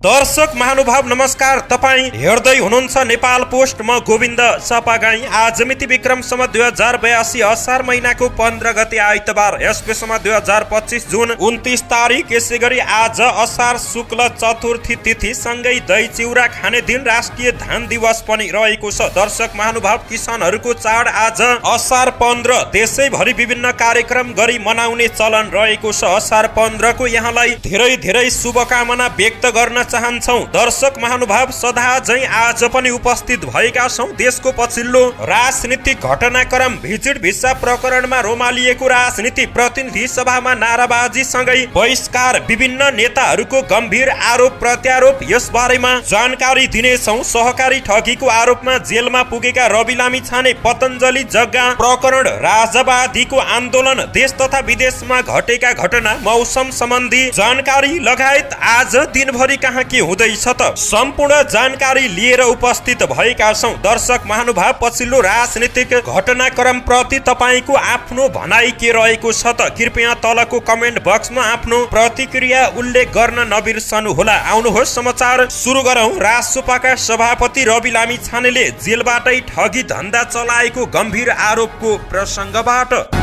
दर्शक महानुभाव नमस्कार, तपाईँ हेर्दै हुनुहुन्छ नेपाल पोस्ट। म गोविन्द सपागाई। आज मिति विक्रम सम्वत 2082 असार महिनाको 15 गते आइतबार, यसमा 2025 जुन 29 तारिक। यसै गरी आज असार शुक्ल चतुर्थी तिथि सँगै दही चिउरा खाने दिन, राष्ट्रिय धान दिवस पनि रहेको छ। दर्शक महानुभाव, किसानहरूको चाड आज असार 15 देशैभरि विभिन्न कार्यक्रम गरी मनाउने चलन रहेको छ। असार 15 को यहाँलाई धेरै धेरै शुभकामना व्यक्त गर्न चाहन्छौं। दर्शक महानुभाव, सदा झै आज पनि उपस्थित भएका छौं। देशको पछिल्लो राजनीतिक घटनाक्रम, भिजिट भिसा प्रकरणमा रोमालिएको राजनीति, प्रतिनिधि सभामा नाराबाजी सँगै बहिष्कार, विभिन्न नेताहरूको गम्भीर आरोप प्रत्यारोप, यस बारेमा जानकारी दिनेछौं। सहकारी ठगीको आरोपमा जेलमा पुगेका रवि लामिछाने, पतञ्जलि जग्गा प्रकरण, राजवादीको आन्दोलन, देश तथा विदेशमा घटेका घटना, मौसम सम्बन्धी जानकारी लगायत आज दिनभरि कहाँ के हुँदैछ त सम्पूर्ण जानकारी लिएर उपस्थित भएका छौं। दर्शक महानुभाव, पछिल्लो राजनीतिक घटनाक्रम प्रति तपाईको आफ्नो भनाइ के रहेको छ त कृपया तलको कमेन्ट बक्समा आफ्नो प्रतिक्रिया उल्लेख गर्न नबिर्सनु होला। आउनुहोस् समाचार सुरु गरौं। राजसपाका सभापति रवि लामिछानेले जेलबाटै ठगी धन्दा चलाएको गम्भीर आरोपको प्रसंगबाट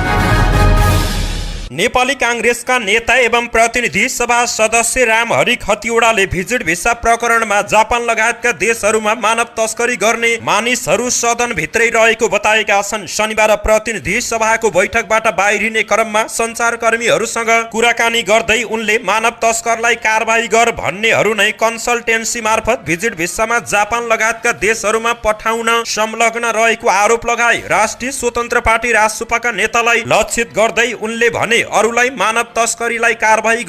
नेपाली कांग्रेसका नेता एवं प्रतिनिधि सभा सदस्य रामहरि खतिवड़ाले भिजिट भिसा प्रकरणमा जापान लगायतका देशहरूमा मानव तस्करी गर्ने मानिसहरू सदन भित्रै रहेको बताएका छन्। शनिबार प्रतिनिधि सभाको बैठकबाट बाहिरिने क्रममा सञ्चारकर्मीहरूसँग कुराकानी गर्दै उनले मानव तस्करलाई कारबाही गर भन्नेहरू नै कन्सल्टेन्सी मार्फत भिजिट भिसामा जापान लगायतका देशहरूमा पठाउन संलग्न रहेको आरोप लगाए। राष्ट्रिय स्वतन्त्र पार्टी राजसपाका नेतालाई लक्षित गर्दै उनले भने, अरूलाई मानव तस्करीलाई कारबाही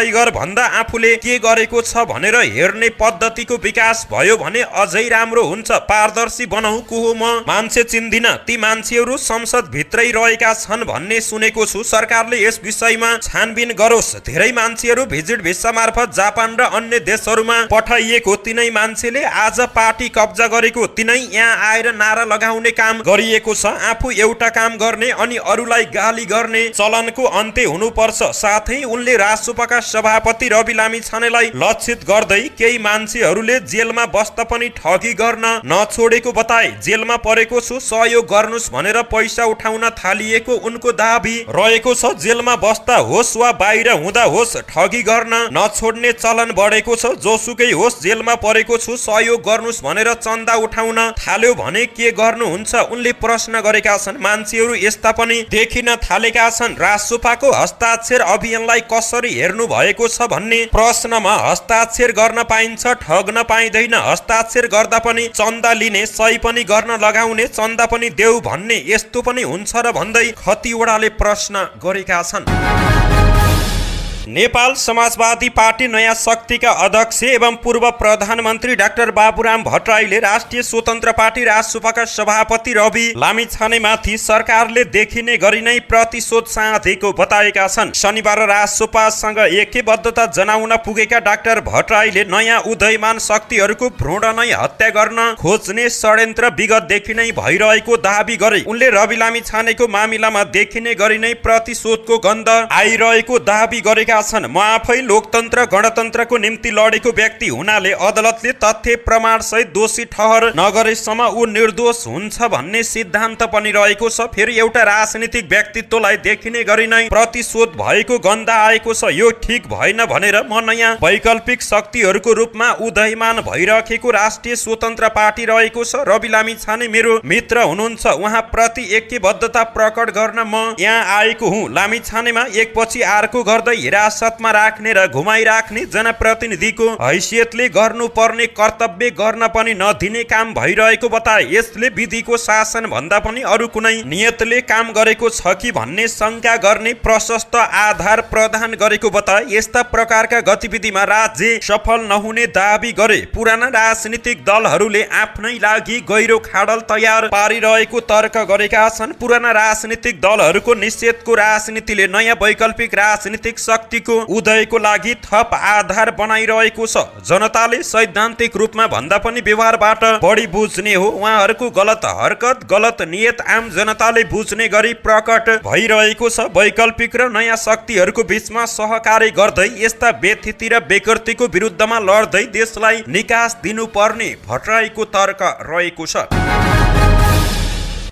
गर भन्दा आफूले के गरेको छ भनेर हेर्ने पद्धतिको विकास भयो भने अझै राम्रो हुन्छ। पारदर्शी बनाऊ। को हो म मान्छे चिन्दिन, ती मान्छेहरू संसद भित्रै रहेका छन् भन्ने सुनेको छु। सरकारले यस विषयमा छानबिन गरोस्। धेरै मान्छेहरू भिजिट भिसा मार्फत जापान र अन्य देशहरूमा पठाइएको, तिनै मान्छेले आज पार्टी कब्जा गरेको, तिनै यहाँ आएर नारा लगाउने काम गरिएको छ। आफू एउटा काम गर्ने अनि अरूलाई गाली गर्ने चलनको अन्त्य हुनुपर्छ। साथै उनले राजसपाका सभापति रवि लामिछानेलाई लक्षित गर्दै केही मान्छेहरूले जेलमा बस्दा पनि ठगी गर्न नछोडेको बताए। जेलमा परेको छु, सहयोग गर्नुस् भनेर पैसा उठाउन थालिएको उनको दाबी रहेको छ। जेलमा बस्दा होस् वा बाहिर हुँदा होस्, ठगी गर्न नछोड्ने चलन बढेको छ। जोसुकै होस्, जेलमा परेको छु, सहयोग गर्नुस् भनेर चन्दा उठाउन थाल्यो भने के गर्नुहुन्छ, उनले प्रश्न गरेका छन्। मान्छेहरू यस्ता पनि देखिन थालेका छन्। राजसपाको हस्ताक्षर अभियानलाई कसरी हेर्नु भएको छ भन्ने प्रश्नमा हस्ताक्षर गर्न पाइन्छ, ठग्न पाइँदैन। हस्ताक्षर गर्दा पनि चन्दा लिने, सही पनि गर्न लगाउने, चन्दा पनि देऊ भन्ने यस्तो पनि हुन्छ र भन्दै खतिवड़ाले प्रश्न गरेका छन्। नेपाल समाजवादी पार्टी नयाँ शक्तिका अध्यक्ष एवं पूर्व प्रधानमन्त्री डाक्टर बाबुराम भट्टराईले राष्ट्रिय स्वतन्त्र पार्टी राजसपाका सभापति रवि लामिछानेमाथि सरकारले देखिने गरी नै प्रतिशोध साधेको बताएका छन्। शनिबार राजसपासँग एकबद्धता जनाउन पुगेका डाक्टर भट्टराईले नयाँ उदयमान शक्तिहरूको भ्रूण नै हत्या गर्न खोज्ने षड्यन्त्र विगतदेखि नै भइरहेको दाबी गरे। उनले रवि लामिछानेको मामिलामा देखिने गरी नै प्रतिशोधको गन्ध आइरहेको दाबी गरेका छन्। म आफै लोकतन्त्र गणतन्त्रको निम्ति लडेको व्यक्ति हुनाले अदालतले तथ्य प्रमाण सहित दोषी ठहर नगरेसम्म ऊ निर्दोष हुन्छ भन्ने सिद्धान्त पनि रहेको छ। फेरि एउटा राजनीतिक व्यक्तित्वलाई देखिने गरी नै प्रतिशोध भएको गन्ध आएको छ। यो ठीक भएन भनेर म नयाँ वैकल्पिक शक्तिहरूको रूपमा उदयमान भइरहेको राष्ट्रिय स्वतन्त्र पार्टी रहेको छ। रवि लामिछाने मेरो मित्र हुनुहुन्छ, उहाँ प्रति एकबद्धता प्रकट गर्न म यहाँ आएको हुँ। लामिछानेमा एकपछि अर्को गर्दै हिरासतमा राख्ने र घुमाइराख्ने, जनप्रतिनिधिको हैसियतले गर्नुपर्ने कर्तव्य गर्न पनि नदिने काम भइरहेको बताए। यसले विधिको शासन भन्दा पनि अरू कुनै नियतले काम गरेको छ कि भन्ने शंका गर्ने प्रशस्त आधार प्रदान गरेको बताए। यस्ता प्रकारका गतिविधिमा राज्य सफल नहुने दाबी गरे। पुराना राजनीतिक दलहरूले आफ्नै लागि गहिरो खाडल तयार पारिरहेको तर्क गरेका छन्। पुराना राजनीतिक दलहरूको निषेधको राजनीतिले नयाँ वैकल्पिक राजनीतिक शक्ति क्रान्तिको उदयको लागि थप आधार बनाइरहेको छ। जनताले सैद्धान्तिक रूपमा भन्दा पनि व्यवहारबाट बढी बुझ्ने हो। उहाँहरूको गलत हरकत, गलत नियत आम जनताले बुझ्ने गरी प्रकट भइरहेको छ। वैकल्पिक र नयाँ शक्तिहरूको बीचमा सहकार्य गर्दै यस्ता व्यथिति र बेकर्तीको विरुद्धमा लड्दै देशलाई निकास दिनुपर्ने भट्टराईको तर्क रहेको छ।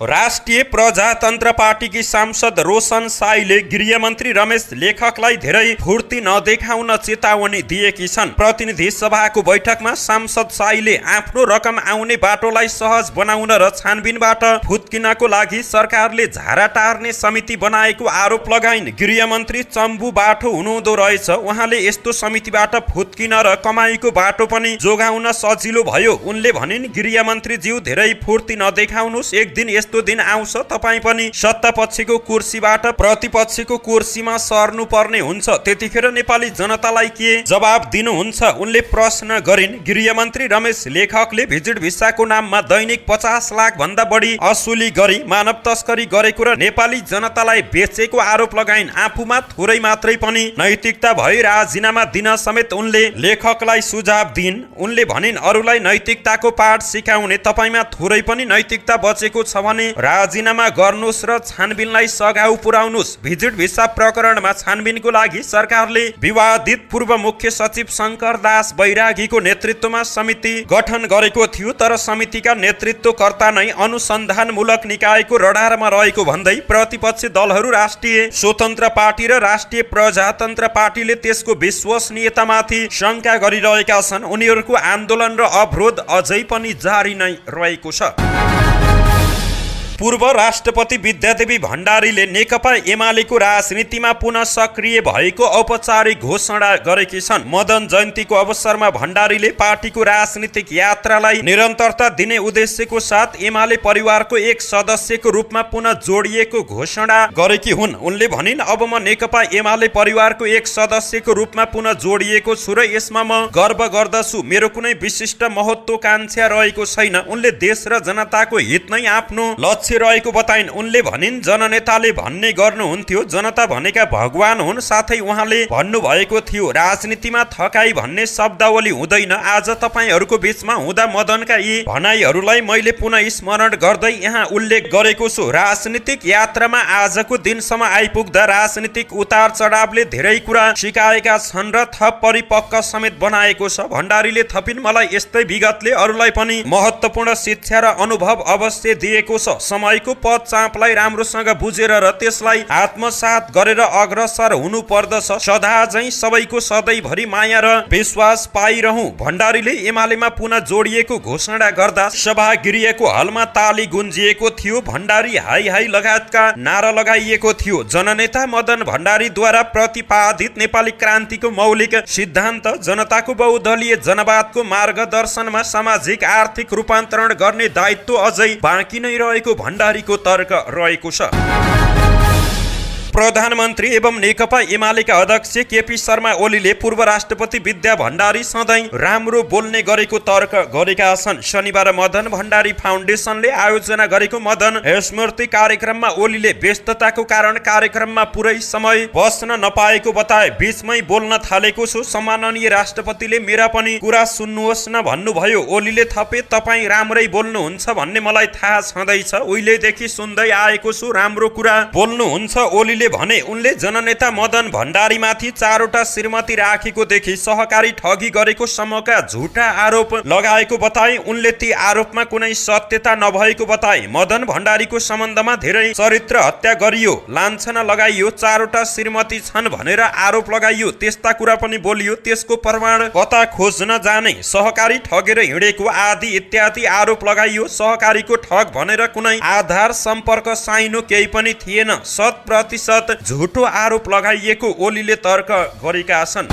राष्ट्रिय प्रजातन्त्र पार्टीकी सांसद रोशन साईले गृहमन्त्री रमेश लेखकलाई धेरै फुर्ती नदेखाउन चेतावनी दिएकी छन्। प्रतिनिधि सभाको बैठकमा सांसद साईले आफ्नो रकम आउने बाटोलाई सहज बनाउन र छानबिनबाट फुत्किनको लागि सरकारले झारा टार्ने समिति बनाएको आरोप लगाइन्। गृहमन्त्री चम्बु बाटो हुनुहुँदो रहेछ। उहाँले यस्तो समितिबाट फुत्किन र कमाईको बाटो पनि जोगाउन सजिलो भयो। उनले भनिन्, गृहमन्त्रीज्यू धेरै फुर्ती नदेखाउनुहोस्। एक दिन यस्तो दिन आउँछ तपाई पनि सत्तापक्षको कुर्सीबाट प्रतिपक्षको कुर्सीमा सर्नु पर्ने हुन्छ। त्यतिखेर नेपाली जनतालाई के जवाब दिनुहुन्छ? उनले प्रश्न गरिन्। गृहमन्त्री रमेश लेखकले भिजिट भिसाको नाममा दैनिक 50 लाख भन्दा बढी असुली गरी मानव तस्करी गरेको र नेपाली जनतालाई बेचेको आरोप लगाइन्। आफूमा थोरै मात्रै पनि नैतिकता भई राजीनामा दिन समेत उनले लेखकलाई सुझाव दिइन्। उनले भनिन्, अरूलाई नैतिकताको पाठ सिकाउने तपाईमा थोरै पनि नैतिकता बचेको छ भने राजीनामा गर्नुस् र छानबिनलाई सघाउ पुर्याउनुस्। भिजिट भिसा प्रकरणमा छानबिनको लागि सरकारले विवादित पूर्व मुख्य सचिव शंकर दास बैरागीको नेतृत्वमा समिति गठन गरेको थियो, तर समितिका नेतृत्वकर्ता नै अनुसन्धानमूलक निकायको रडारमा रहेको भन्दै प्रतिपक्षी दलहरू राष्ट्रिय स्वतन्त्र पार्टी र राष्ट्रिय प्रजातन्त्र पार्टीले त्यसको विश्वसनीयतामाथि शंका गरिरहेका छन्। उनीहरूको आन्दोलन र अवरोध अझै पनि जारी नै रहेको छ। पूर्व राष्ट्रपति विद्यादेवी भण्डारीले नेकपा एमालेको राजनीतिमा पुनः सक्रिय भएको औपचारिक घोषणा गरेकी छन्। मदन जयन्तीको अवसरमा भण्डारीले पार्टीको राजनीतिक यात्रालाई निरन्तरता दिने उद्देश्यको साथ एमाले परिवारको एक सदस्यको रूपमा पुनः जोडिएको घोषणा गरेकी हुन्। उनले भनिन्, अब म नेकपा एमाले परिवारको एक सदस्यको रूपमा पुनः जोडिएको छु र यसमा म गर्व गर्दछु। मेरो कुनै विशिष्ट महत्त्वाकांक्षा रहेको छैन। उनले देश र जनताको हित नै आफ्नो लक्ष्य रहेको बताइन्। उनले भनिन्, जननेताले भन्ने गर्नुहुन्थ्यो, जनता भनेका भगवान हुन्। साथै उहाँले भन्नुभएको थियो, राजनीतिमा थकाई भन्ने शब्दावली हुँदैन। आज तपाईहरूको बीचमा हुँदा मदनका यी भनाइहरूलाई मैले पुनः स्मरण गर्दै यहाँ उल्लेख गरेको छु। राजनीतिक यात्रामा आजको दिनसम्म आइपुग्दा राजनीतिक उतार चढावले धेरै कुरा सिकाएका छन् र थप परिपक्व समेत बनाएको छ। भण्डारीले थपिन्, मलाई यस्तै विगतले अरूलाई पनि महत्त्वपूर्ण शिक्षा र अनुभव अवश्य दिएको छ। समयको पद चापलाई राम्रोसँग बुझेर र त्यसलाई आत्मसात गरेर अग्रसर हुनु पर्दछ। सदा झैं सबैको सधैँभरि माया र विश्वास पाइरहँ। भण्डारीले एमालेमा पुनः जोडिएको घोषणा गर्दा सभागृहको हलमा ताली गुन्जिएको थियो। भण्डारी हाई हाई लगायतका नारा लगाइएको थियो। जननेता मदन भण्डारीद्वारा प्रतिपादित नेपाली क्रान्तिको मौलिक सिद्धान्त जनताको बहुदलीय जनवादको मार्गदर्शनमा सामाजिक आर्थिक रूपान्तरण गर्ने दायित्व अझै बाँकी नै रहेको भण्डारीको तर्क रहेको छ। प्रधानमन्त्री एवं नेकपा एमालेका अध्यक्ष केपी शर्मा ओलीले पूर्व राष्ट्रपति विद्या भण्डारी सधैँ राम्रो बोल्ने गरेको तर्क गरेका छन्। शनिबार मदन भण्डारी फाउन्डेसनले आयोजना गरेको मदन स्मृति कार्यक्रममा ओलीले व्यस्तताको कारण कार्यक्रममा पुरै समय बस्न नपाएको बताए। बीचमै बोल्न थालेको छु, सम्माननीय राष्ट्रपतिले मेरा पनि कुरा सुन्नुहोस् न भन्नुभयो। ओलीले थपे, तपाईँ राम्रै बोल्नुहुन्छ भन्ने मलाई थाहा छँदैछ, उहिलेदेखि सुन्दै आएको छु, राम्रो कुरा बोल्नुहुन्छ ओलीले भने। उनले जननेता मदन भण्डारीमाथि 4वटा श्रीमती राखेको देखि सहकारी ठगी गरेको सम्मका झुटा आरोप लगाएको बताए। उनले ती आरोपमा कुनै सत्यता नभएको बताए। मदन भण्डारीको सम्बन्धमा धेरै चरित्र हत्या गरियो, लान्छना लगाइयो, 4वटा श्रीमती छन् भनेर आरोप लगाइयो, त्यस्ता कुरा पनि बोलियो। त्यसको प्रमाण कता खोज्न जाने, सहकारी ठगेर हिँडेको आदि इत्यादि आरोप लगाइयो। सहकारीको ठग भनेर कुनै आधार सम्पर्क साइनो केही पनि थिएन। 100% झुटो आरोप लगाइएको ओलीले तर्क गरेका छन्।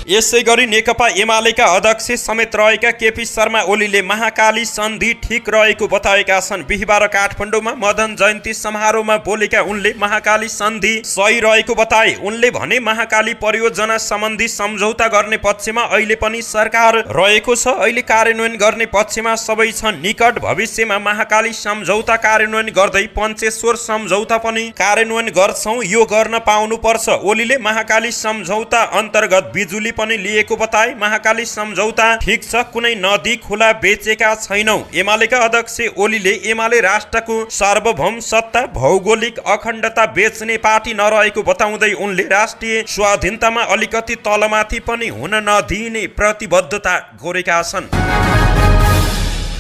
यसैगरी नेकपा एमालेका अध्यक्ष समेत रहेका केपी शर्मा ओलीले महाकाली सन्धि ठिक रहेको बताएका छन्। बिहिबार काठमाडौँमा मदन जयन्ती समारोहमा बोलेका उनले महाकाली सन्धि सही रहेको बताए। उनले भने महाकाली परियोजना सम्बन्धी सम्झौता गर्ने पक्षमा अहिले पनि सरकार रहेको छ, अहिले कार्यान्वयन गर्ने पक्षमा सबै छन्। निकट भविष्यमा महाकाली सम्झौता कार्यान्वयन गर्दै पञ्चेश्वर सम्झौता पनि कार्यान्वयन गर्छौं, यो गर्न पाउनुपर्छ। ओलीले महाकाली सम्झौता अन्तर्गत बिजुली पनि लिएको बताए। महाकाली सम्झौता ठिक छ, कुनै नदी खोला बेचेका छैनौं। एमालेका अध्यक्ष ओलीले एमाले राष्ट्रको सार्वभौम सत्ता भौगोलिक अखण्डता बेच्ने पार्टी नरहेको बताउँदै उनले राष्ट्रिय स्वाधीनतामा अलिकति तलमाथि पनि हुन नदिने प्रतिबद्धता गरेका छन्।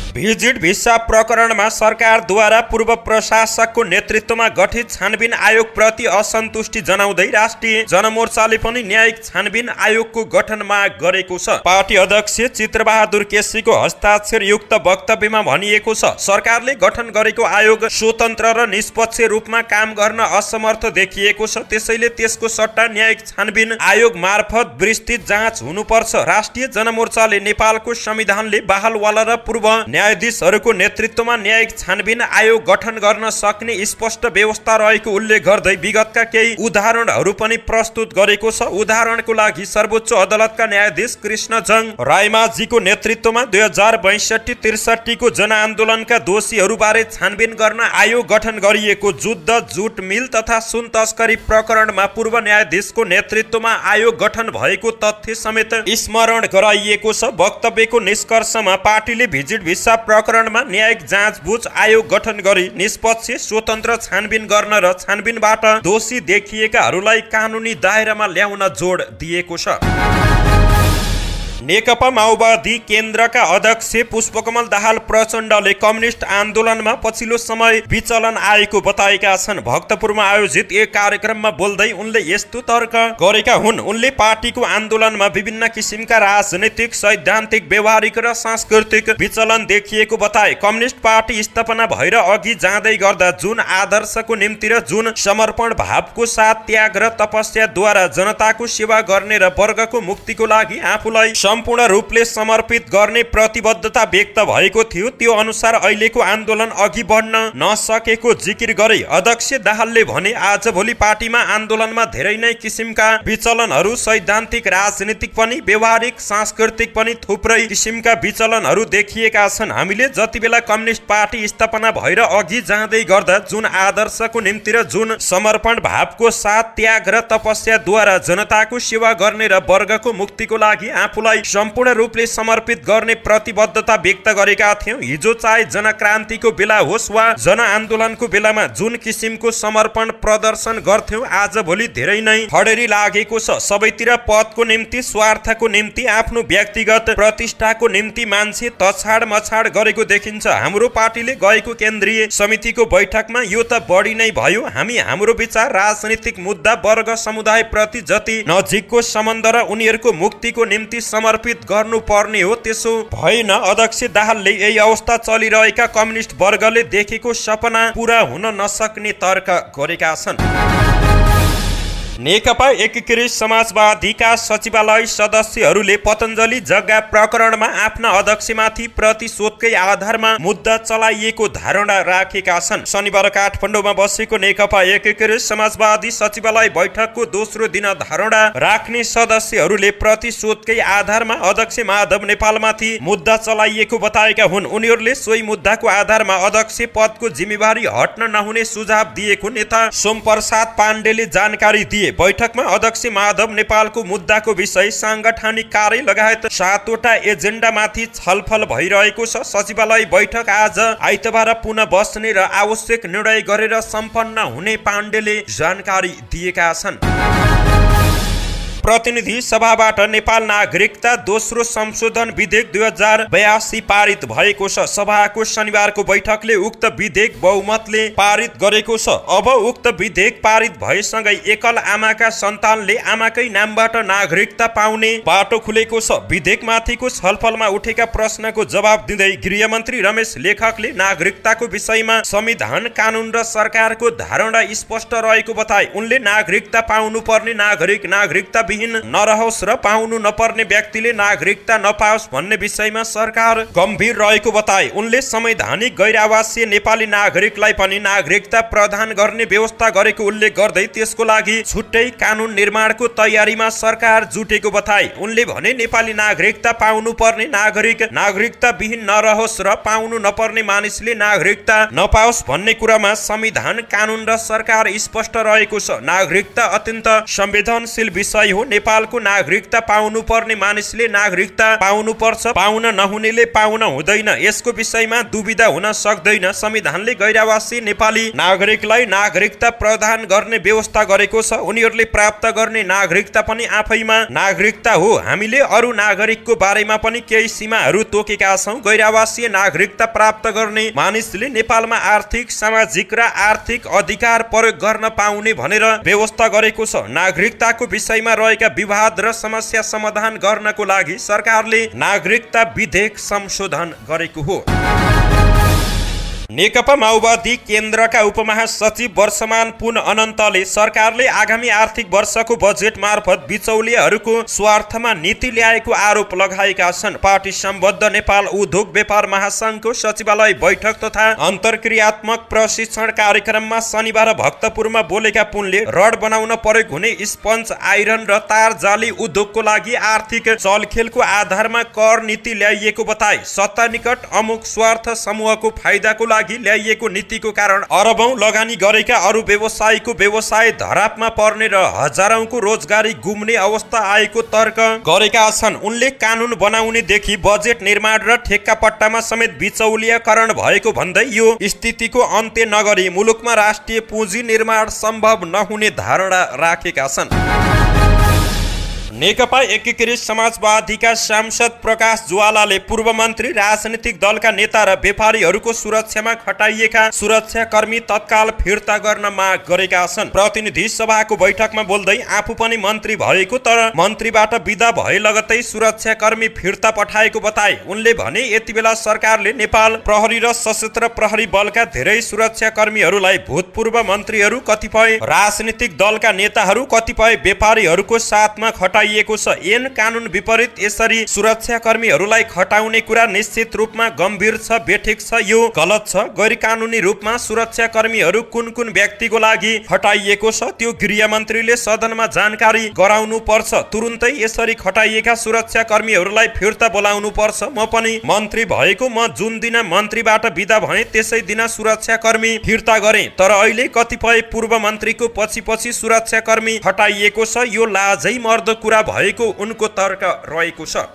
भिजिट भिसा प्रकरणमा सरकारद्वारा पूर्व प्रशासकको नेतृत्वमा गठित छानबिन आयोग प्रति असन्तुष्टि जनाउँदै राष्ट्रिय जनमोर्चाले पनि न्यायिक छानबिन आयोगको गठन माग गरेको छ। पार्टी अध्यक्ष चित्रबहादुर केसीको हस्ताक्षर युक्त वक्तव्यमा भनिएको छ, सरकारले गठन गरेको आयोग स्वतन्त्र र निष्पक्ष रूपमा काम गर्न असमर्थ देखिएको छ, त्यसैले त्यसको सट्टा न्यायिक छानबिन आयोग मार्फत विस्तृत जाँच हुनुपर्छ। राष्ट्रिय जनमोर्चाले नेपालको संविधानले बहालवाला र पूर्व न्यायाधीशहरूको नेतृत्वमा न्यायिक छानबिन आयोग गठन गर्न सक्ने स्पष्ट व्यवस्था रहेको उल्लेख गर्दै विगतका केही उदाहरणहरू पनि प्रस्तुत गरेको छ। उदाहरणको लागि सर्वोच्च अदालतका न्यायाधीश कृष्णजङ रायमाझीको नेतृत्वमा 2062-63 को जनआन्दोलनका दोषीहरूबारे छानबिन गर्न आयोग गठन गरिएको, जुद्ध जुट मिल तथा सुन तस्करी प्रकरणमा पूर्व न्यायाधीशको नेतृत्वमा आयोग गठन भएको तथ्य समेत स्मरण गराइएको छ। वक्तव्यको निष्कर्षमा पार्टीले भिजिट भिसा प्रकरणमा न्यायिक जाँचबुझ आयोग गठन गरी निष्पक्ष स्वतन्त्र छानबिन गर्न र छानबिनबाट दोषी देखिएकाहरूलाई कानुनी दायरामा ल्याउन जोड दिएको छ। नेकपा माओवादी केन्द्रका अध्यक्ष पुष्पकमल दाहाल प्रचण्डले कम्युनिस्ट आन्दोलनमा पछिल्लो समय विचलन आएको बताएका छन्। भक्तपुरमा आयोजित एक कार्यक्रममा बोल्दै उनले यस्तो तर्क गरेका हुन्। उनले पार्टीको आन्दोलनमा विभिन्न किसिमका राजनीतिक, सैद्धान्तिक, व्यवहारिक र सांस्कृतिक विचलन देखिएको बताए। कम्युनिस्ट पार्टी स्थापना भएर अघि जाँदै गर्दा जुन आदर्शको निम्ति र जुन समर्पण भावको साथ त्याग र तपस्याद्वारा जनताको सेवा गर्ने र वर्गको मुक्तिको लागि आफूलाई सम्पूर्ण रूपले समर्पित गर्ने प्रतिबद्धता व्यक्त भएको थियो, त्यो अनुसार अहिलेको आन्दोलन अघि बढ्न नसकेको जिकिर गरे। अध्यक्ष दाहालले भने आजभोलि पार्टीमा आन्दोलनमा धेरै नै किसिमका विचलनहरू, सैद्धान्तिक, राजनीतिक पनि, व्यवहारिक, सांस्कृतिक पनि थुप्रै किसिमका विचलनहरू देखिएका छन्। हामीले जति बेला कम्युनिस्ट पार्टी स्थापना भएर अघि जाँदै गर्दा जुन आदर्शको निम्ति र जुन समर्पण भावको साथ त्याग र तपस्याद्वारा जनताको सेवा गर्ने र वर्गको मुक्तिको लागि आफूलाई सम्पूर्ण रूपले समर्पित गर्ने प्रतिबद्धता व्यक्त गरेका थियौं। हिजो चाहे जनक्रान्तिको बेला होस् वा जनआन्दोलनको बेलामा जुन किसिमको समर्पण प्रदर्शन गर्थ्यौं, आजभोलि धेरै नै खडेरी लागेको छ। सबैतिर पदको निम्ति, स्वार्थको निम्ति, आफ्नो व्यक्तिगत प्रतिष्ठाको निम्ति मान्छे तछाड मछाड गरेको देखिन्छ। हाम्रो पार्टीले गएको केन्द्रीय समितिको बैठकमा यो त बढी नै भयो। हामी हाम्रो विचार, राजनीतिक मुद्दा, वर्ग समुदाय प्रति जति नजिकको सम्बन्ध र उनीहरूको मुक्तिको निम्ति समर्पित गर्नुपर्ने हो, त्यसो भएन। अध्यक्ष दाहालले यही अवस्था चलिरहेका कम्युनिस्ट वर्गले देखेको सपना पूरा हुन नसक्ने तर्क गरेका छन्। नेकपा एकीकृत समाजवादीका सचिवालय सदस्यहरूले पतञ्जलि जग्गा प्रकरणमा आफ्ना अध्यक्षमाथि प्रतिशोधकै आधारमा मुद्दा चलाइएको धारणा राखेका छन्। शनिबार काठमाडौँमा बसेको नेकपा एकीकृत समाजवादी सचिवालय बैठकको दोस्रो दिन धारणा राख्ने सदस्यहरूले प्रतिशोधकै आधारमा अध्यक्ष माधव नेपालमाथि मुद्दा चलाइएको बताएका हुन्। उनीहरूले सोही मुद्दाको आधारमा अध्यक्ष पदको जिम्मेवारी हट्न नहुने सुझाव दिएको नेता सोमप्रसाद पाण्डेले जानकारी दिए। बैठकमा अध्यक्ष माधव नेपालको मुद्दाको विषय, सांगठनिक कार्य लगायत 7 वटा एजेन्डामाथि छलफल भइरहेको छ। सचिवालय बैठक आज आइतबार पुनः बस्ने र आवश्यक निर्णय गरेर सम्पन्न हुने पाण्डेले जानकारी दिएका छन्। प्रतिनिधि सभाबाट नेपाल नागरिकता दोस्रो संशोधन विधेयक 2082 पारित भएको छ। सभाको शनिबारको बैठकले उक्त विधेयक बहुमतले पारित गरेको छ। अब उक्त विधेयक पारित भएसँगै एकल आमाका सन्तानले आमाकै नामबाट नागरिकता पाउने बाटो खुलेको छ। विधेयकमाथिको छलफलमा उठेका प्रश्नको जवाब दिँदै गृहमन्त्री रमेश लेखकले नागरिकताको विषयमा संविधान, कानून र सरकारको धारणा स्पष्ट रहेको बताए। उनले नागरिकता पाउनुपर्ने नागरिक नागरिकता विहीन नरहोस् र पाउनु नपर्ने व्यक्तिले नागरिकता नपाओस् भन्ने विषयमा सरकार गम्भीर रहेको बताए। उनले संवैधानिक गैर आवासीय नेपाली नागरिकलाई पनि नागरिकता प्रदान गर्ने व्यवस्था गरेको उल्लेख गर्दै त्यसको लागि छुट्टै कानुन निर्माणको तयारीमा सरकार जुटेको बताए। उनले भने नेपाली नागरिकता पाउनु पर्ने नागरिक नागरिकता विहीन नरहोस् र पाउनु नपर्ने मानिसले नागरिकता नपाओस् भन्ने कुरामा संविधान, कानुन र सरकार स्पष्ट रहेको छ। नागरिकता अत्यन्त संवेदनशील विषय हो। नेपालको नागरिकता पाउनु पर्ने मानिसले नागरिकता पाउनु पर्छ, पाउन नहुनेले पाउन हुँदैन। यसको विषयमा दुविधा हुन सक्दैन। संविधानले गैर आवासीय नेपाली नागरिकलाई नागरिकता प्रदान गर्ने व्यवस्था गरेको छ। उनीहरूले प्राप्त गर्ने नागरिकता पनि आफैमा नागरिकता हो। हामीले अरू नागरिकको बारेमा पनि केही सीमाहरू तोकेका छौँ। गैर आवासीय नागरिकता प्राप्त गर्ने मानिसले नेपालमा आर्थिक, सामाजिक र आर्थिक अधिकार प्रयोग गर्न पाउने भनेर व्यवस्था गरेको छ। नागरिकताको विषयमा रहेका विवाद र समस्या समाधान गर्नको लागि सरकारले नागरिकता विधेयक संशोधन गरेको हो। नेकपा माओवादी केन्द्रका उपमहासचिव वर्षमान पुन अनन्तले सरकारले आगामी आर्थिक वर्षको बजेट मार्फत बिचौलियाहरूको स्वार्थमा नीति ल्याएको आरोप लगाएका छन्। पार्टी सम्बद्ध नेपाल उद्योग व्यापार महासंघको सचिवालय बैठक तथा अन्तर्क्रियात्मक प्रशिक्षण कार्यक्रममा शनिबार भक्तपुरमा बोलेका पुनले रड बनाउन प्रयोग हुने स्पन्ज, आइरन र तार जाली उद्योगको लागि आर्थिक चलखेलको आधारमा कर नीति ल्याइएको बताए। सत्ता निकट अमुक स्वार्थ समूहको फाइदाको लागि ल्याइएको नीतिको कारण अरबौं लगानी गरेका अरू व्यवसायीको व्यवसाय धरापमा पर्ने र हजारौंको रोजगारी गुम्ने अवस्था आएको तर्क गरेका छन्। उनले कानुन बनाउनेदेखि बजेट निर्माण र ठेक्कापट्टामा समेत बिचौलियाकरण भएको भन्दै यो स्थितिको अन्त्य नगरी मुलुकमा राष्ट्रिय पुँजी निर्माण सम्भव नहुने धारणा राखेका छन्। नेकपा एकीकृत समाजवादीका सांसद प्रकाश ज्वालाले पूर्व मन्त्री, राजनीतिक दलका नेता र व्यापारीहरूको सुरक्षामा खटाइएका सुरक्षाकर्मी तत्काल फिर्ता गर्न माग गरेका छन्। प्रतिनिधि सभाको बैठकमा बोल्दै आफू पनि मन्त्री भएको तर मन्त्रीबाट बिदा भए लगतै सुरक्षाकर्मी फिर्ता पठाएको बताए। उनले भने यति बेला सरकारले नेपाल प्रहरी र सशस्त्र प्रहरी बलका धेरै सुरक्षाकर्मीहरूलाई भूतपूर्व मन्त्रीहरू, कतिपय राजनीतिक दलका नेताहरू, कतिपय व्यापारीहरूको साथमा खटाइएको छ। ऐन कानुन विपरीत यसरी सुरक्षाकर्मीहरूलाई खटाउने कुरा निश्चित रूपमा गम्भीर छ, बेठिक छ, यो गलत छ। गैर कानुनी रूपमा सुरक्षाकर्मीहरू कुन कुन व्यक्तिको लागि खटाइएको छ त्यो गृहमन्त्रीले सदनमा जानकारी गराउनु पर्छ। तुरुन्तै यसरी खटाइएका सुरक्षाकर्मीहरूलाई फिर्ता बोलाउनु पर्छ। म पनि मन्त्री भएको, म जुन दिन मन्त्रीबाट बिदा भएँ त्यसै दिन सुरक्षाकर्मी फिर्ता गरेँ, तर अहिले कतिपय पूर्व मन्त्रीको पछि पछि सुरक्षाकर्मी खटाइएको छ, यो लाजै मर्दो कुरा भएको उनको तर्क रहेको छ।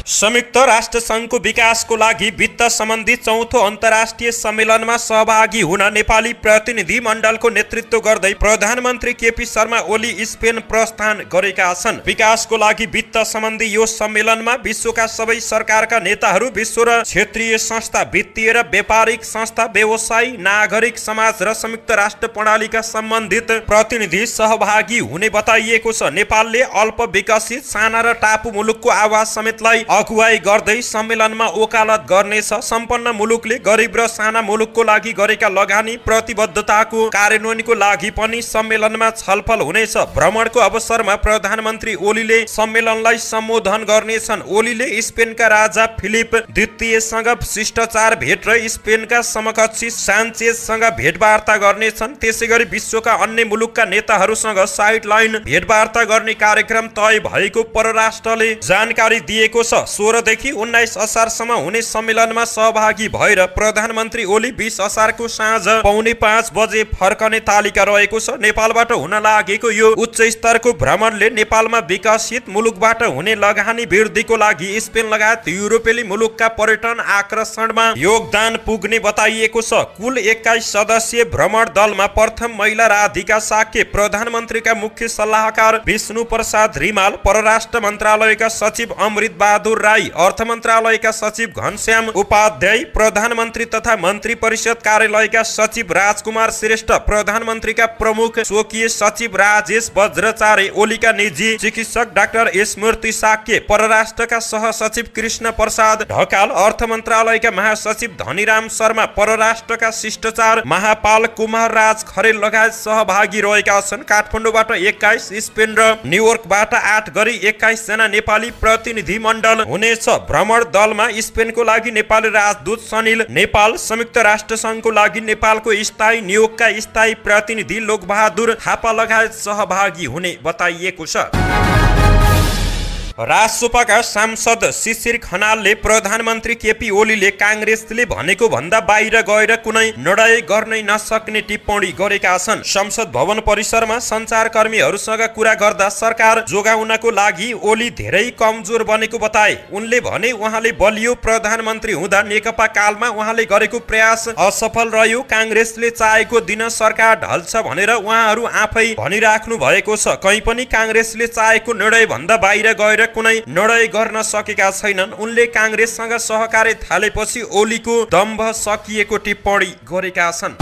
संयुक्त राष्ट्र संघको विकासको लागि वित्त सम्बन्धी चौथो अन्तर्राष्ट्रिय सम्मेलनमा सहभागी हुन नेपाली प्रतिनिधि मण्डलको नेतृत्व गर्दै प्रधानमन्त्री केपी शर्मा ओली स्पेन प्रस्थान गरेका छन्। विकासको लागि वित्त सम्बन्धी यो सम्मेलनमा विश्वका सबै सरकारका नेताहरू, विश्व र क्षेत्रीय संस्था, वित्तीय र व्यापारिक संस्था, व्यवसायी, नागरिक समाज र संयुक्त राष्ट्र प्रणालीका सम्बन्धित प्रतिनिधि सहभागी हुने बताइएको छ। नेपालले अल्प विकसित, साना र टापु मुलुकको आवाज समेतलाई अगुवाई गर्दै सम्मेलनमा वकालत गर्नेछ। सम्पन्न मुलुकले गरिब र साना मुलुकको लागि गरेका लगानी प्रतिबद्धताको कार्यान्वयनको लागि पनि सम्मेलनमा छलफल हुनेछ। भ्रमणको अवसरमा प्रधानमन्त्री ओलीले सम्मेलनलाई सम्बोधन गर्नेछन्। ओलीले स्पेनका राजा फिलिप द्वितीयसँग शिष्टाचार भेट र स्पेनका समकक्षी सान्चेजसँग भेटवार्ता गर्नेछन्। त्यसैगरी विश्वका अन्य मुलुकका नेताहरूसँग साइडलाइन भेटवार्ता गर्ने कार्यक्रम तय भएको परराष्ट्रले जानकारी दिएको छ। 16 देखि 19 असारसम्म हुने सम्मेलनमा सहभागी भएर प्रधानमन्त्री ओली 20 असारको साँझ 4:45 बजे फर्कने तालिका रहेको छ। नेपालबाट हुन लागेको यो उच्च स्तरको भ्रमणले नेपालमा विकसित मुलुकबाट हुने लगानी वृद्धिको लागि स्पेन लगायत युरोपेली मुलुकका पर्यटन आकर्षणमा योगदान पुग्ने बताइएको छ। कुल 21 सदस्यीय भ्रमण दलमा प्रथम महिला राधिका साक्य, प्रधानमन्त्रीका मुख्य सल्लाहकार विष्णु प्रसाद रिमाल, परराष्ट्र मन्त्रालयका सचिव अमृत बहादुर ठाकुर राई, अर्थ मन्त्रालयका सचिव घनश्याम उपाध्याय, प्रधानमन्त्री तथा मन्त्री परिषद कार्यालयका सचिव राजकुमार श्रेष्ठ, प्रधानमन्त्रीका प्रमुख स्वकीय सचिव राजेश वज्राचार्य, ओलीका निजी चिकित्सक डाक्टर स्मृति साक्य, परराष्ट्रका सहसचिव कृष्ण प्रसाद ढकाल, अर्थ मन्त्रालयका महासचिव धनीराम शर्मा, परराष्ट्रका शिष्टाचार महापाल कुमार राज खरेल लगायत सहभागी रहेका छन्। काठमाडौँबाट 21, स्पेन र न्युयोर्कबाट 8 गरी 21 जना नेपाली प्रतिनिधि मण्डल हुनेछ। भ्रमण दलमा स्पेनको लागि नेपाली राजदूत सनिल नेपाल, संयुक्त राष्ट्र संघको लागि नेपालको स्थायी नियोगका स्थायी प्रतिनिधि लोकबहादुर थापा लगायत सहभागी हुने बताइएको छ। राजसपाका सांसद शिशिर खनालले प्रधानमन्त्री केपी ओलीले कांग्रेसले भनेको भन्दा बाहिर गएर कुनै निर्णय गर्नै नसक्ने टिप्पणी गरेका छन्। संसद भवन परिसरमा सञ्चारकर्मीहरूसँग कुरा गर्दा सरकार जोगाउनको लागि ओली धेरै कमजोर बनेको बताए। उनले भने उहाँले बलियो प्रधानमन्त्री हुँदा नेकपा कालमा उहाँले गरेको प्रयास असफल रह्यो। कांग्रेसले चाहेको दिन सरकार ढल्छ भनेर उहाँहरू आफै भनिराख्नु भएको छ। कहीँ पनि कांग्रेसले चाहेको निर्णय भन्दा बाहिर गएर कुनै निर्णय गर्न सकेका छैनन्। उनले कांग्रेससँग सहकार्य थालेपछि ओलीको दम्भ सकिएको टिप्पणी गरेका छन्।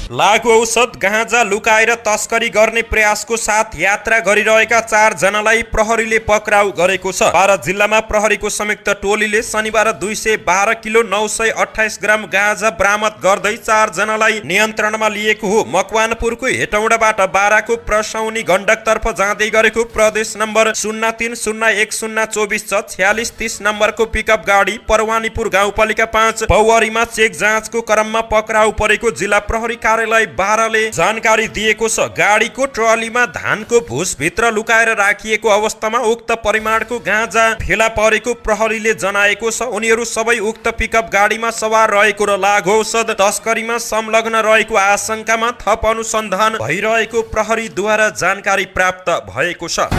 लागु औषध गाँजा लुकाएर तस्करी गर्ने प्रयासको साथ यात्रा गरिरहेका 4 जनालाई प्रहरीले पक्राउ गरेको छ। बारा जिल्लामा प्रहरीको संयुक्त टोलीले शनिबार 212 किलो 928 ग्राम गाँजा बरामद गर्दै 4 जनालाई नियन्त्रणमा लिएको हो। मकवानपुरको हेटौडाबाट बाराको प्रसौनी गण्डकतर्फ जाँदै गरेको प्रदेश नम्बर 030104 4630 नम्बरको पिकअप गाडी परवानीपुर गाउँपालिका 5 पौवारीमा चेक जाँचको क्रममा पक्राउ परेको जिल्ला प्रहरी कार्यालय 12 ले जानकारी दिएको छ। गाडीको ट्रलीमा धानको भुसभित्र लुकाएर राखिएको अवस्थामा उक्त परिमाणको गाँजा फेला परेको प्रहरीले जनाएको छ। उनीहरू सबै उक्त पिकअप गाडीमा सवार रहेको र लागु औषध तस्करीमा संलग्न रहेको आशंकामा थप अनुसन्धान भइरहेको प्रहरीद्वारा जानकारी प्राप्त भएको छ।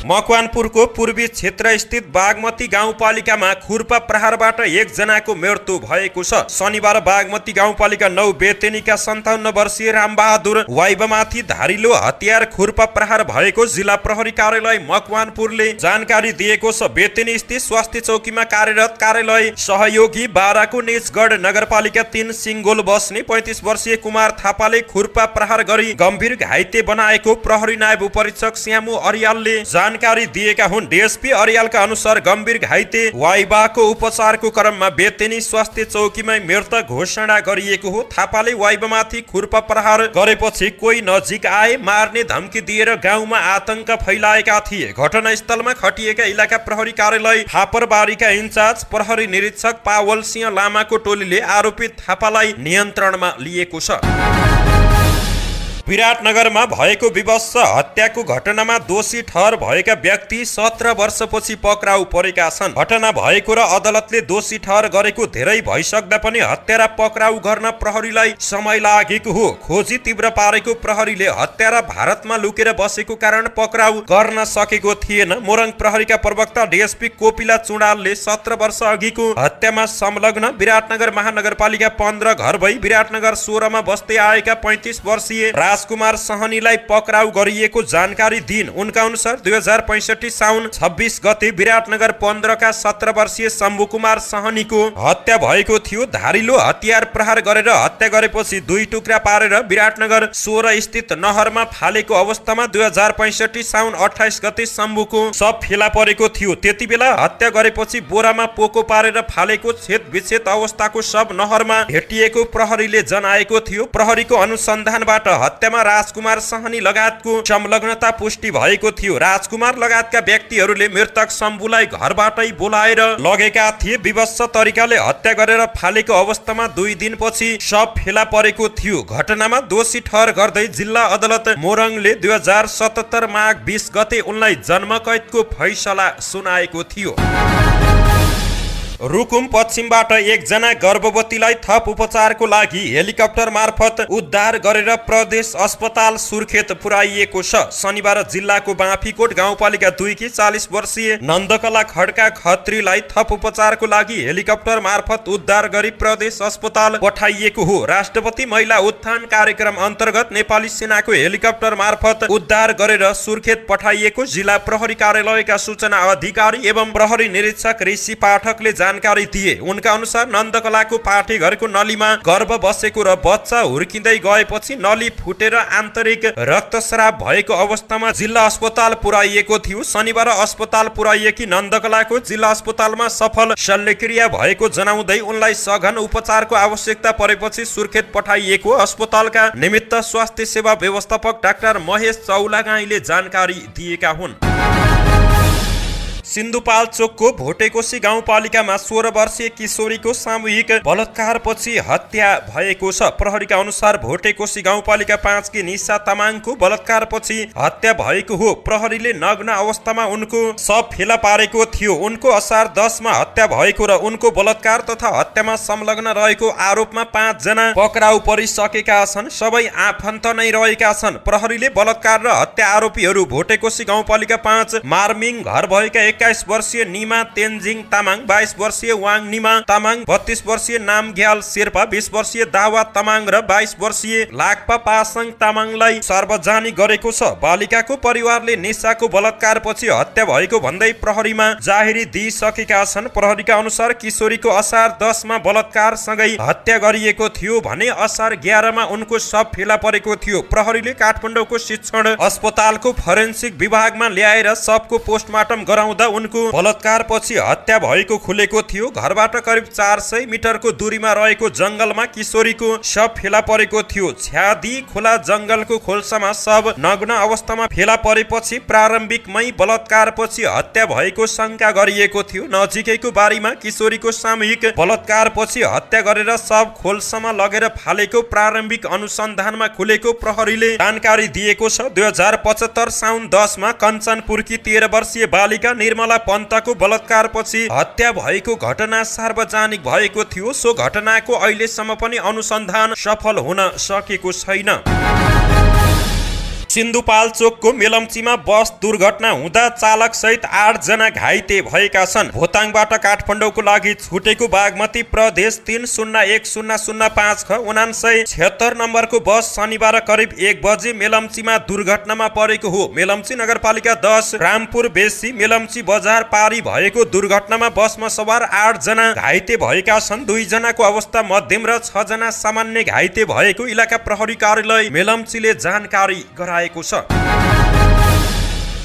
मकवानपुरको पूर्वी क्षेत्र स्थित बागमती गाउँपालिकामा खुर्पा प्रहारबाट 1 जनाको मृत्यु भएको छ। शनिबार बागमती गाउँपालिका 9 बेतेनीका 57 वर्षीय रामबहादुर वाइबामाथि धारिलो हतियार खुर्पा प्रहार भएको जिल्ला प्रहरी कार्यालय मकवानपुरले जानकारी दिएको छ। बेतेनी स्थित स्वास्थ्य चौकीमा कार्यरत कार्यालय सहयोगी बाराको निजगढ नगरपालिका 3 सिङ्गोल बस्ने 35 वर्षीय कुमार थापाले खुर्पा प्रहार गरी गम्भीर घाइते बनाएको प्रहरी नायब उपरीक्षक श्यामु अर्यालले जानकारी दिएका हुन्। डीएसपी अर्यालका अनुसार गम्भीर घाइते वाइबाको उपचारको क्रममा बेतेनी स्वास्थ्य चौकीमा मृत घोषणा गरिएको हो। थापाले वाइबामाथि खुर्पा प्रहार गरेपछि कोही नजिक आए मार्ने धम्की दिएर गाउँमा आतंक फैलाएका थिए। घटनास्थलमा खटिएका इलाका प्रहरी कार्यालय फापरबारीका इन्चार्ज प्रहरी निरीक्षक पावल सिंह लामाको टोलीले आरोपित थापालाई नियन्त्रणमा लिएको छ। विराटनगरमा भएको विवश हत्याको घटनामा दोषी ठहर भएका व्यक्ति 17 वर्षपछि पक्राउ परेका छन्। घटना भएको र अदालतले दोषी ठहर गरेको धेरै भइसक्दा पनि हत्यारा पक्राउ गर्न प्रहरीलाई समय लागेको हो। खोजी तीव्र पारेको प्रहरीले हत्यारा भारतमा लुकेर बसेको कारण पक्राउ गर्न सकेको थिएन। मोरङ प्रहरीका प्रवक्ता डीएसपी कोपिला चुडालले 17 वर्ष अघिको हत्यामा संलग्न विराटनगर महानगरपालिका 15 घर भई विराटनगर 16 मा बस्दै आएका 35 वर्षीय राजकुमार सहनीलाई पक्राउ गरिएको जानकारी दिइन्। उनका अनुसार 2065 साउन 26 गते विराटनगर 15 का 17 वर्षीय शम्भु कुमार सहनीको हत्या भएको थियो। धारिलो हतियार प्रहार गरेर हत्या गरेपछि 2 टुक्रा पारेर विराटनगर 16 स्थित नहरमा फालेको अवस्थामा 2065 साउन 28 गते शम्भुको शव फेला परेको थियो। त्यतिबेला हत्या गरेपछि बोरामा पोको पारेर फालेको छेद विच्छेद अवस्थाको शव नहरमा भेटिएको प्रहरीले जनाएको थियो। प्रहरीको अनुसन्धानबाट हत्यामा राजकुमार सहनी लगायतको संलग्नता पुष्टि भएको थियो। राजकुमार लगायतका व्यक्तिहरूले मृतक शम्भुलाई घरबाटै बोलाएर लगेका थिए। विवश तरिकाले हत्या गरेर फालेको अवस्थामा 2 दिनपछि शव फेला परेको थियो। घटनामा दोषी ठहर गर्दै जिल्ला अदालत मोरङले 2077 माघ 20 गते उनलाई जन्मकैदको फैसला सुनाएको थियो। रुकुम पश्चिमबाट एकजना गर्भवतीलाई थप उपचारको लागि हेलिकप्टर मार्फत उद्धार गरेर प्रदेश अस्पताल सुर्खेत पुर्याइएको छ। शनिबार जिल्लाको बाँफीकोट गाउँपालिका 2 की 40 वर्षीय नन्दकला खड्का खत्रीलाई थप उपचारको लागि हेलिकप्टर मार्फत उद्धार गरी प्रदेश अस्पताल पठाइएको हो। राष्ट्रपति महिला उत्थान कार्यक्रम अन्तर्गत नेपाली सेनाको हेलिकप्टर मार्फत उद्धार गरेर सुर्खेत पठाइएको जिल्ला प्रहरी कार्यालयका सूचना अधिकारी एवं प्रहरी निरीक्षक ऋषि पाठकले जानकारी दिए। उनका अनुसार नन्दकलाको पाठी घरको नलीमा गर्भ बसेको र बच्चा हुर्किँदै गएपछि नली फुटेर आन्तरिक रक्तस्राव भएको अवस्थामा जिल्ला अस्पताल पुर्याइएको थियो। शनिबार अस्पताल पुर्याइएकी नन्दकलाको जिल्ला अस्पतालमा सफल शल्यक्रिया भएको जनाउँदै उनलाई सघन उपचारको आवश्यकता परेपछि सुर्खेत पठाइएको अस्पतालका निमित्त स्वास्थ्य सेवा व्यवस्थापक डाक्टर महेश चौलागाईले जानकारी दिएका हुन्। सिन्धुपाल्चोकको भोटेकोशी गाउँपालिकामा 16 वर्षीय किशोरीको सामूहिक बलात्कारपछि हत्या भएको छ। प्रहरीका अनुसार भोटेकोशी गाउँपालिका 5 की निशा तामाङको बलात्कारपछि हत्या भएको हो। प्रहरीले नग्न अवस्थामा उनको शव फेला पारेको थियो। उनको असार 10 मा हत्या भएको र उनको बलात्कार तथा हत्यामा संलग्न रहेको आरोपमा 5 जना पक्राउ परिसकेका छन्। सबै आफन्त नै रहेका छन्। प्रहरीले बलात्कार र हत्या आरोपीहरू भोटेकोशी गाउँपालिका 5 मार्मिङ घर भएका 21 वर्षीय निमा तेन्जिङ तामाङ, 22 वर्षीय वाङ निमा तामाङ, 32 वर्षीय नाम ग्याल शेर्पा, 20 वर्षीय दावा तामाङ र 22 वर्षीय लाक्पा पासाङ तामाङलाई सार्वजनिक गरेको छ। बालिकाको परिवारले निशाको बलात्कारपछि हत्या भएको भन्दै प्रहरीमा जाहेरी दिइसकेका छन्। प्रहरीका अनुसार किशोरीको असार 10 मा बलात्कार सँगै हत्या गरिएको थियो भने असार 11 मा उनको शव फेला परेको थियो। प्रहरीले काठमाडौँको शिक्षण अस्पतालको फोरेन्सिक विभागमा ल्याएर शवको पोस्टमार्टम गराउँदा उनको बलात्कार पछि हत्या भएको खुलेको थियो। घरबाट करिब 400 मिटरको दूरीमा रहेको जंगलमा किशोरीको शव फेला परेको थियो। छ्यादी खोला जंगलको खोल्सामा शव नग्न अवस्थामा फेला परेपछि प्रारम्भिकमै बलात्कार पछि हत्या भएको शंका गरिएको थियो। नजिकैको बारीमा किशोरीको सामूहिक बलात्कार पछि हत्या गरेर शव खोल्सामा लगेर फालेको प्रारम्भिक अनुसन्धानमा खुलेको प्रहरीले जानकारी दिएको छ। 2075 साउन 10 मा कञ्चनपुरकी 13 वर्षीय बालिका निर्मला पन्तको बलात्कार पछि हत्या भएको घटना सार्वजनिक भएको थियो। सो घटनाको अहिलेसम्म पनि अनुसन्धान सफल हुन सकेको छैन। सिन्धुपाल्चोकको मेलम्चीमा बस दुर्घटना हुँदा चालक सहित 8 जना घाइते भएका छन्। भोताङबाट काठमाडौँको लागि छुटेको बागमती प्रदेश 301005 ख 9976 नम्बरको बस शनिबार करिब 1 बजे मेलम्चीमा दुर्घटनामा परेको हो। मेलम्ची नगरपालिका 10 रामपुर बेसी मेलम्ची बजार पारी भएको दुर्घटनामा बसमा सवार 8 जना घाइते भएका छन्। 2 जनाको अवस्था मध्यम र 6 जना सामान्य घाइते भएको इलाका प्रहरी कार्यालय मेलम्चीले जानकारी गराएको छ।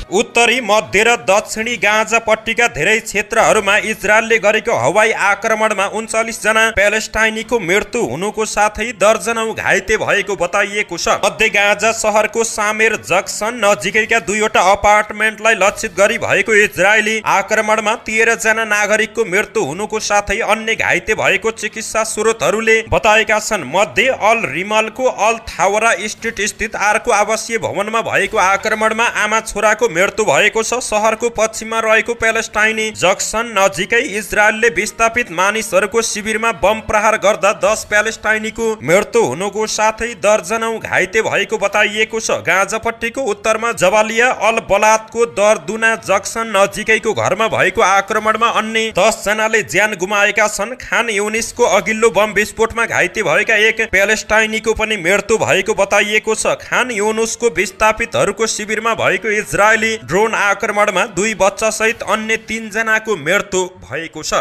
उत्तरी मध्य र दक्षिणी गाजापट्टीका धेरै क्षेत्रहरूमा इजरायलले गरेको हवाई आक्रमणमा 39 जना प्यालेस्टाइनीको मृत्यु हुनुको साथै दर्जनौं घाइते भएको बताइएको छ। मध्य गाजा शहरको सामेर जक्सन नजिकैका 2वटा अपार्टमेन्टलाई लक्षित गरी भएको इजरायली आक्रमणमा 13 जना नागरिकको मृत्यु हुनुको साथै अन्य घाइते भएको चिकित्सा स्रोतहरूले बताएका छन्। मध्ये अल रिमलको अल थावरा स्ट्रिट स्थित अर्को आवासीय भवनमा भएको आक्रमणमा आमा छोराको मृत्यु भएको छ। शहरको पश्चिममा रहेको प्यालेस्टाइनी जक्सन नजिकै इजरायलले विस्थापित मानिसहरूको शिविरमा बम प्रहार गर्दा 10 प्यालेस्टाइनीको मृत्यु हुनुको साथै दर्जनौं घाइते भएको बताइएको छ। गाजापट्टीको उत्तरमा जबालिया अल बलादको दरदुना जक्सन नजिकैको घरमा भएको आक्रमणमा अन्य 10 जनाले ज्यान गुमाएका छन्। खान युनिसको अघिल्लो बम विस्फोटमा घाइते भएका एक प्यालेस्टाइनीको पनि मृत्यु भएको बताइएको छ। खान युनुसको विस्थापितहरूको शिविरमा भएको इजरायली ड्रोन आक्रमणमा 2 बच्चा सहित अन्य 3 जनाको मृत्यु भएको छ।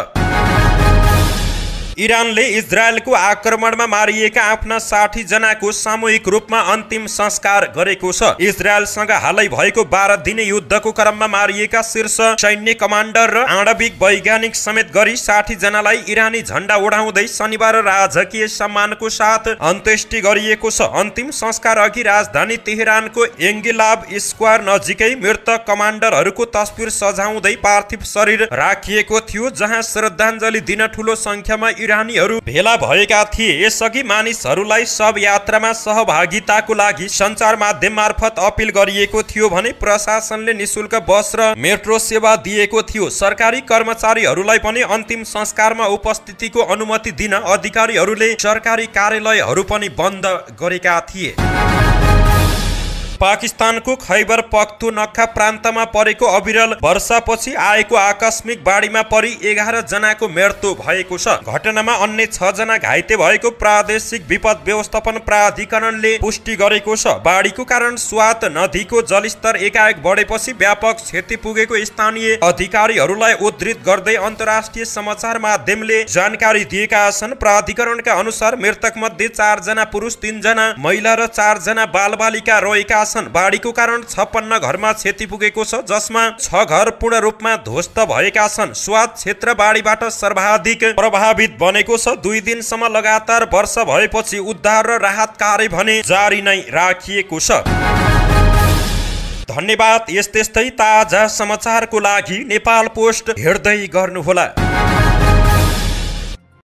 इरानले इजरायलको आक्रमणमा मारिएका आफ्ना 60 जनाको सामूहिक रूपमा अन्तिम संस्कार गरेको छ। इजरायलसँग हालै भएको 12 दिने युद्धको क्रममा मारिएका शीर्ष सैन्य कमान्डर र आणविक वैज्ञानिक समेत गरी 60 जनालाई इरानी झण्डा उडाउँदै शनिबार राजकीय सम्मानको साथ अन्त्येष्टि गरिएको छ। अन्तिम संस्कार अघि राजधानी तेहरानको एङ्गिलाब स्क्वायर नजिकै मृतक कमान्डरहरूको तस्बिर सजाउँदै पार्थिव शरीर राखिएको थियो, जहाँ श्रद्धाञ्जली दिन ठूलो संख्यामा किरानीहरू भेला भएका थिए। यसअघि मानिसहरूलाई शव यात्रामा सहभागिताको लागि सञ्चार माध्यम मार्फत अपिल गरिएको थियो भने प्रशासनले निशुल्क बस र मेट्रो सेवा दिएको थियो। सरकारी कर्मचारीहरूलाई पनि अन्तिम संस्कारमा उपस्थितिको अनुमति दिन अधिकारीहरूले सरकारी कार्यालयहरू पनि बन्द गरेका थिए। पाकिस्तानको खैबर पख्तुनख्वा प्रान्तमा परेको अविरल वर्षापछि आएको आकस्मिक बाढीमा परि 11 जनाको मृत्यु भएको छ। घटनामा अन्य 6 जना घाइते भएको प्रादेशिक विपद व्यवस्थापन प्राधिकरणले पुष्टि गरेको छ। बाढीको कारण स्वात नदीको जलस्तर एकाएक बढेपछि व्यापक क्षति पुगेको स्थानीय अधिकारीहरूलाई उद्धृत गर्दै अन्तर्राष्ट्रिय समाचार माध्यमले जानकारी दिएका छन्। प्राधिकरणका अनुसार मृतक मध्ये 4 जना पुरुष, 3 जना महिला र 4 जना बालबालिका रहेका छन्। बाढीको कारण 56 घरमा क्षति पुगेको छ, जसमा 6 घर पूर्ण रूपमा ध्वस्त भएका छन्। स्वात क्षेत्र बाढीबाट सर्वाधिक प्रभावित बनेको छ। 2 दिनसम्म लगातार वर्षा भएपछि उद्धार र राहत कार्य भने जारी नै राखिएको छ। धन्यवाद। यस्तै ताजा समाचारको लागि नेपाल पोस्ट हेर्दै गर्नुहोला।